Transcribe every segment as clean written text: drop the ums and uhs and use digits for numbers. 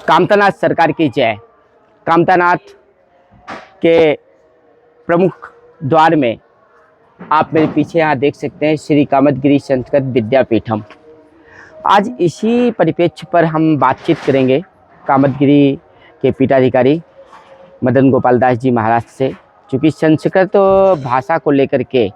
कामतानाथ सरकार की जय। कामतानाथ के प्रमुख द्वार में आप मेरे पीछे यहाँ देख सकते हैं श्री कामतगिरी संस्कृत विद्यापीठम। आज इसी परिप्रेक्ष्य पर हम बातचीत करेंगे कामतगिरी के पीठाधिकारी मदन गोपाल दास जी महाराज से। चूँकि संस्कृत भाषा को लेकर के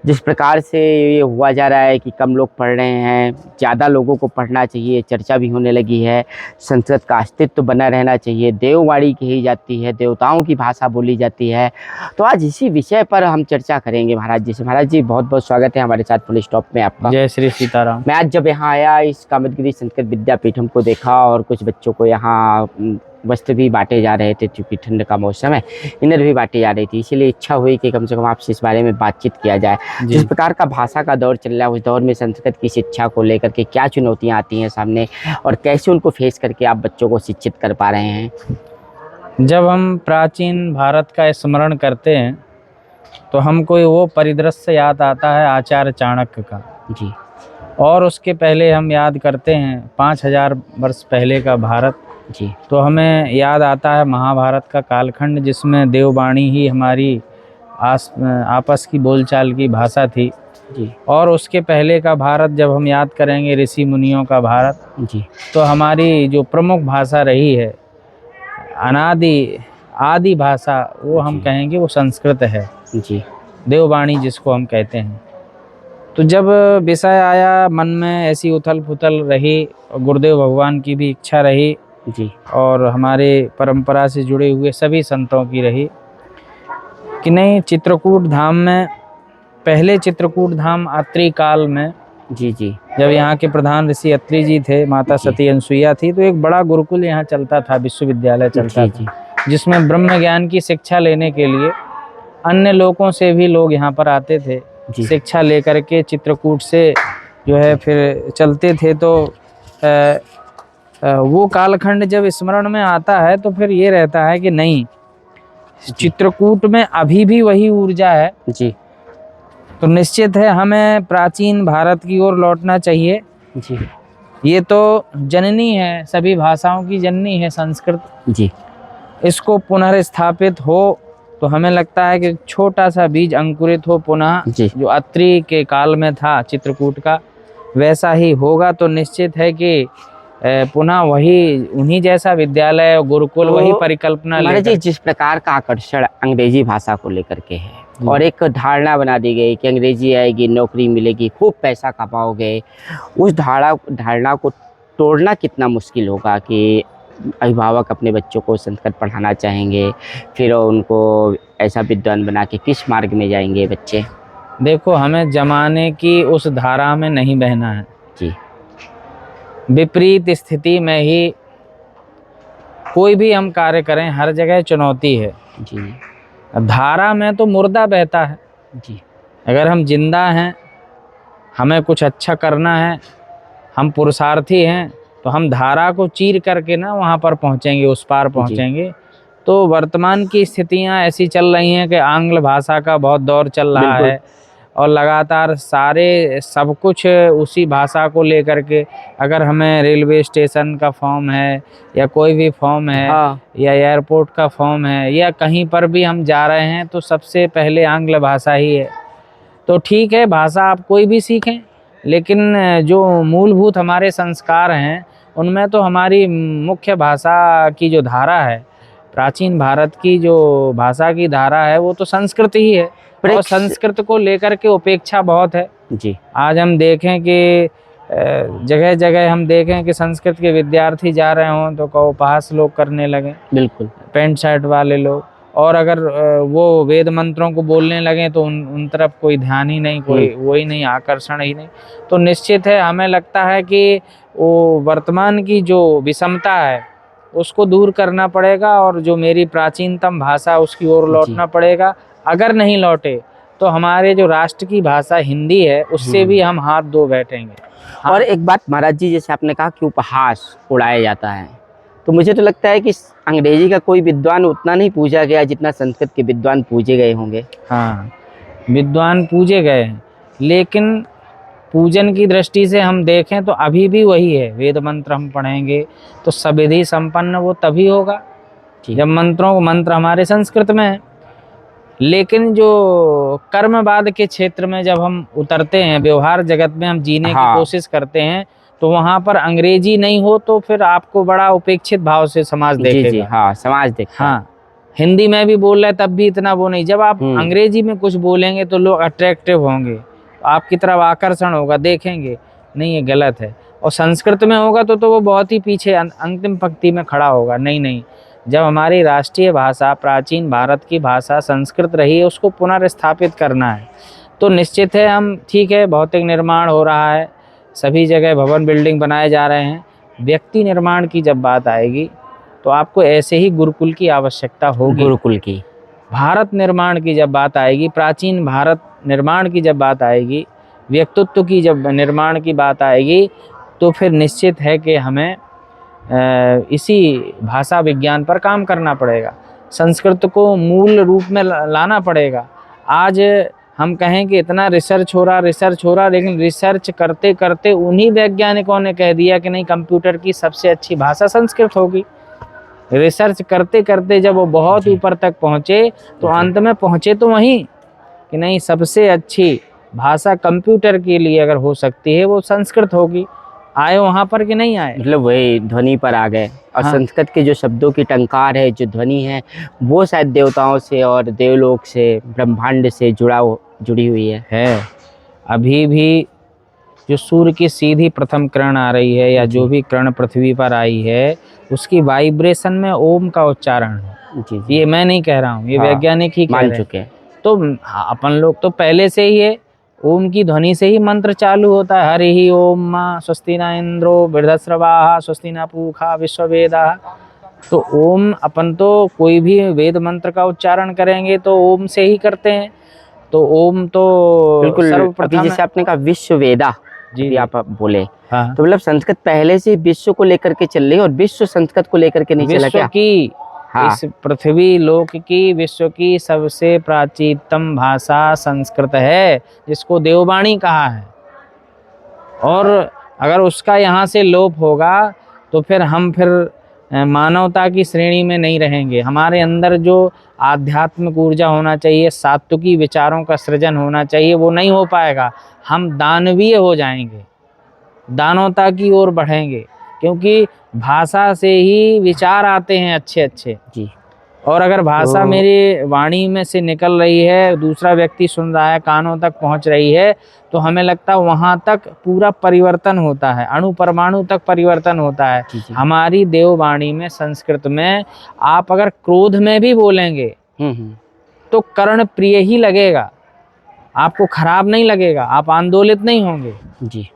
जिस प्रकार से ये हुआ जा रहा है कि कम लोग पढ़ रहे हैं, ज़्यादा लोगों को पढ़ना चाहिए, चर्चा भी होने लगी है, संस्कृत का अस्तित्व बना रहना चाहिए, देववाणी कही जाती है, देवताओं की भाषा बोली जाती है। तो आज इसी विषय पर हम चर्चा करेंगे महाराज जी से। महाराज जी बहुत बहुत स्वागत है हमारे साथ पुलिस स्टॉप में आपका। जय श्री सीताराम। मैं आज जब यहाँ आया इस कामतगिरी संस्कृत विद्यापीठम को देखा और कुछ बच्चों को यहाँ वस्त्र भी बांटे जा रहे थे, क्योंकि ठंड का मौसम है, इनर भी बांटी जा रही थी, इसीलिए इच्छा हुई कि कम से कम आपसे इस बारे में बातचीत किया जाए। जिस प्रकार का भाषा का दौर चल रहा है, उस दौर में संस्कृत की शिक्षा को लेकर के क्या चुनौतियाँ आती हैं सामने और कैसे उनको फेस करके आप बच्चों को शिक्षित कर पा रहे हैं? जब हम प्राचीन भारत का स्मरण करते हैं तो हमको वो परिदृश्य याद आता है आचार्य चाणक्य का जी। और उसके पहले हम याद करते हैं 5000 वर्ष पहले का भारत जी। तो हमें याद आता है महाभारत का कालखंड, जिसमें देववाणी ही हमारी आपस की बोलचाल की भाषा थी जी। और उसके पहले का भारत जब हम याद करेंगे ऋषि मुनियों का भारत जी। तो हमारी जो प्रमुख भाषा रही है, आदि भाषा, वो हम कहेंगे वो संस्कृत है जी। देववाणी जिसको हम कहते हैं। तो जब विषय आया मन में, ऐसी उथल पुथल रही, गुरुदेव भगवान की भी इच्छा रही जी और हमारे परंपरा से जुड़े हुए सभी संतों की रही कि नहीं, चित्रकूट धाम में, पहले चित्रकूट धाम अत्रि काल में जी जी जब यहाँ के प्रधान ऋषि अत्रि जी थे, माता सती अनसुईया थी, तो एक बड़ा गुरुकुल यहाँ चलता था, विश्वविद्यालय चलता था, जिसमें ब्रह्म ज्ञान की शिक्षा लेने के लिए अन्य लोगों से भी लोग यहाँ पर आते थे, शिक्षा लेकर के चित्रकूट से जो है फिर चलते थे। तो वो कालखंड जब स्मरण में आता है तो फिर ये रहता है कि नहीं, चित्रकूट में अभी भी वही ऊर्जा है जी। तो निश्चित है हमें प्राचीन भारत की ओर लौटना चाहिए जी। ये तो जननी है, सभी भाषाओं की जननी है संस्कृत जी। इसको पुनर्स्थापित हो तो हमें लगता है कि छोटा सा बीज अंकुरित हो पुनः, जो अत्रि के काल में था चित्रकूट का, वैसा ही होगा तो निश्चित है कि पुनः वही उन्हीं जैसा विद्यालय और गुरुकुल, वही परिकल्पना लेकर। जिस प्रकार का आकर्षण अंग्रेजी भाषा को लेकर के है और एक धारणा बना दी गई कि अंग्रेजी आएगी, नौकरी मिलेगी, खूब पैसा कमाओगे, उस धारणा को तोड़ना कितना मुश्किल होगा कि अभिभावक अपने बच्चों को संस्कृत पढ़ाना चाहेंगे, फिर उनको ऐसा विद्वान बना के किस मार्ग में जाएंगे बच्चे? देखो, हमें जमाने की उस धारा में नहीं बहना है जी। विपरीत स्थिति में ही कोई भी हम कार्य करें, हर जगह चुनौती है जी। धारा में तो मुर्दा बहता है जी। अगर हम जिंदा हैं, हमें कुछ अच्छा करना है, हम पुरुषार्थी हैं, तो हम धारा को चीर करके ना वहाँ पर पहुँचेंगे, उस पार पहुँचेंगे। तो वर्तमान की स्थितियाँ ऐसी चल रही हैं कि आंग्ल भाषा का बहुत दौर चल रहा है और लगातार सारे सब कुछ उसी भाषा को लेकर के, अगर हमें रेलवे स्टेशन का फॉर्म है या कोई भी फॉर्म है या एयरपोर्ट का फॉर्म है या कहीं पर भी हम जा रहे हैं तो सबसे पहले आंग्ल भाषा ही है। तो ठीक है, भाषा आप कोई भी सीखें, लेकिन जो मूलभूत हमारे संस्कार हैं उनमें तो हमारी मुख्य भाषा की जो धारा है, प्राचीन भारत की जो भाषा की धारा है, वो तो संस्कृत ही है और संस्कृत को लेकर के उपेक्षा बहुत है जी। आज हम देखें कि जगह जगह हम देखें कि संस्कृत के विद्यार्थी जा रहे हों तो उपहास लोग करने लगे, बिल्कुल पैंट शर्ट वाले लोग, और अगर वो वेद मंत्रों को बोलने लगे तो उन तरफ कोई ध्यान ही नहीं, कोई वही नहीं, आकर्षण ही नहीं। तो निश्चित है हमें लगता है कि वो वर्तमान की जो विषमता है उसको दूर करना पड़ेगा और जो मेरी प्राचीनतम भाषा उसकी ओर लौटना पड़ेगा। अगर नहीं लौटे तो हमारे जो राष्ट्र की भाषा हिंदी है उससे भी हम हाथ धो बैठेंगे। और एक बात महाराज जी, जैसे आपने कहा कि उपहास उड़ाया जाता है, तो मुझे तो लगता है कि अंग्रेजी का कोई विद्वान उतना नहीं पूजा गया जितना संस्कृत के विद्वान पूजे गए होंगे। हाँ, विद्वान पूजे गए हैं, लेकिन पूजन की दृष्टि से हम देखें तो अभी भी वही है। वेद मंत्र हम पढ़ेंगे तो सविधि संपन्न वो तभी होगा जी। जब मंत्र हमारे संस्कृत में है। लेकिन जो कर्मवाद के क्षेत्र में जब हम उतरते हैं, व्यवहार जगत में हम जीने की हाँ। कोशिश करते हैं, तो वहाँ पर अंग्रेजी नहीं हो तो फिर आपको बड़ा उपेक्षित भाव से समाज जी देखेगा। जी, हाँ, समाज देखता है। हाँ, हिंदी में भी बोल रहे तब भी इतना वो नहीं। जब आप अंग्रेजी में कुछ बोलेंगे तो लोग अट्रैक्टिव होंगे, आपकी तरफ आकर्षण होगा, देखेंगे नहीं ये गलत है। और संस्कृत में होगा तो वो बहुत ही पीछे अंतिम पंक्ति में खड़ा होगा। नहीं, जब हमारी राष्ट्रीय भाषा, प्राचीन भारत की भाषा संस्कृत रही है, उसको पुनर्स्थापित करना है। तो निश्चित है हम, ठीक है, भौतिक निर्माण हो रहा है, सभी जगह भवन बिल्डिंग बनाए जा रहे हैं। व्यक्ति निर्माण की जब बात आएगी तो आपको ऐसे ही गुरुकुल की आवश्यकता होगी। गुरुकुल की। भारत निर्माण की जब बात आएगी, प्राचीन भारत निर्माण की जब बात आएगी, व्यक्तित्व की जब निर्माण की बात आएगी, तो फिर निश्चित है कि हमें इसी भाषा विज्ञान पर काम करना पड़ेगा। संस्कृत को मूल रूप में लाना पड़ेगा। आज हम कहें कि इतना रिसर्च हो रहा, लेकिन रिसर्च करते करते उन्हीं वैज्ञानिकों ने कह दिया कि नहीं, कंप्यूटर की सबसे अच्छी भाषा संस्कृत होगी। रिसर्च करते करते जब वो बहुत ऊपर तक पहुँचे तो अंत में पहुँचे तो वहीं कि नहीं, सबसे अच्छी भाषा कंप्यूटर के लिए अगर हो सकती है वो संस्कृत होगी। आए वहाँ पर कि नहीं आए, मतलब वही ध्वनि पर आ गए। और हाँ। संस्कृत के जो शब्दों की टंकार है, जो ध्वनि है, वो शायद देवताओं से और देवलोक से, ब्रह्मांड से जुड़ी हुई है। अभी भी जो सूर्य की सीधी प्रथम किरण आ रही है या जो भी किरण पृथ्वी पर आई है, उसकी वाइब्रेशन में ओम का उच्चारण है। जी जी, ये मैं नहीं कह रहा हूँ, ये हाँ, वैज्ञानिक ही मान कह चुके रहे हैं। हैं। तो अपन लोग तो पहले से ही है, ओम की ध्वनि से ही मंत्र चालू होता है। हरि ही ओम माँ स्वस्ति न इंद्रो वृद्धस्रवाः स्वस्ति न पूषा विश्ववेदाः। तो ओम, अपन तो कोई भी वेद मंत्र का उच्चारण करेंगे तो ओम से ही करते हैं। तो ओम तो बिल्कुल। अभी सर्वप्रथम जैसे आपने कहा विश्व वेदा, जी, अभी आप बोले, हाँ, तो मतलब संस्कृत पहले से विश्व को लेकर के चल रही है और विश्व संस्कृत को लेकर के नहीं चला विश्व क्या? की, हाँ। इस पृथ्वी लोक की, विश्व की सबसे प्राचीनतम भाषा संस्कृत है, जिसको देववाणी कहा है। और अगर उसका यहाँ से लोप होगा तो फिर हम मानवता की श्रेणी में नहीं रहेंगे। हमारे अंदर जो आध्यात्मिक ऊर्जा होना चाहिए, सात्विकी विचारों का सृजन होना चाहिए, वो नहीं हो पाएगा। हम दानवीय हो जाएंगे, दानवता की ओर बढ़ेंगे, क्योंकि भाषा से ही विचार आते हैं अच्छे अच्छे जी। और अगर भाषा मेरी वाणी में से निकल रही है, दूसरा व्यक्ति सुन रहा है, कानों तक पहुंच रही है, तो हमें लगता है वहां तक पूरा परिवर्तन होता है, अणु परमाणु तक परिवर्तन होता है। जी जी। हमारी देववाणी में, संस्कृत में, आप अगर क्रोध में भी बोलेंगे तो कर्ण प्रिय ही लगेगा, आपको खराब नहीं लगेगा, आप आंदोलित नहीं होंगे जी।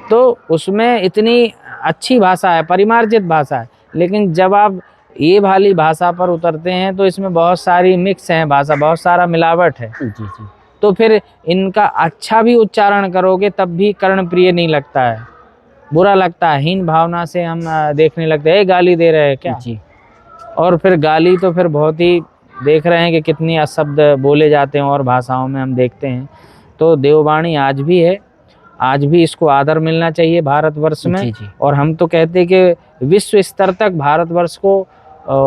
तो उसमें इतनी अच्छी भाषा है, परिमार्जित भाषा है। लेकिन जब आप ये वाली भाषा पर उतरते हैं तो इसमें बहुत सारी मिक्स है भाषा, बहुत सारा मिलावट है। जी जी। तो फिर इनका अच्छा भी उच्चारण करोगे तब भी कर्णप्रिय नहीं लगता है, बुरा लगता है। हीन भावना से हम देखने लगते हैं, गाली दे रहे हैं क्या जी। और फिर गाली तो फिर बहुत ही देख रहे हैं कि कितनी अशब्द बोले जाते हैं और भाषाओं में हम देखते हैं। तो देववाणी आज भी है, आज भी इसको आदर मिलना चाहिए भारतवर्ष में। जी जी। और हम तो कहते हैं कि विश्व स्तर तक भारतवर्ष को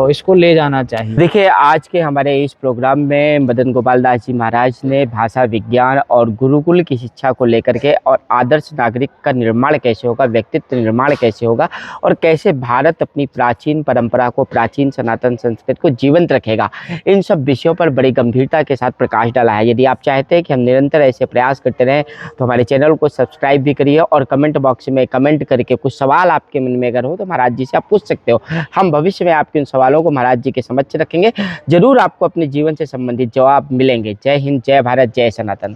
इसको ले जाना चाहिए। देखिए, आज के हमारे इस प्रोग्राम में मदन गोपाल दास जी महाराज ने भाषा विज्ञान और गुरुकुल की शिक्षा को लेकर के, और आदर्श नागरिक का निर्माण कैसे होगा, व्यक्तित्व निर्माण कैसे होगा, और कैसे भारत अपनी प्राचीन परंपरा को, प्राचीन सनातन संस्कृति को जीवंत रखेगा, इन सब विषयों पर बड़ी गंभीरता के साथ प्रकाश डाला है। यदि आप चाहते हैं कि हम निरंतर ऐसे प्रयास करते रहें तो हमारे चैनल को सब्सक्राइब भी करिए और कमेंट बॉक्स में कमेंट करके कुछ सवाल आपके मन में अगर हो तो महाराज जी से आप पूछ सकते हो। हम भविष्य में आपके सवालों को महाराज जी के समक्ष रखेंगे, जरूर आपको अपने जीवन से संबंधित जवाब मिलेंगे। जय हिंद, जय भारत, जय सनातन।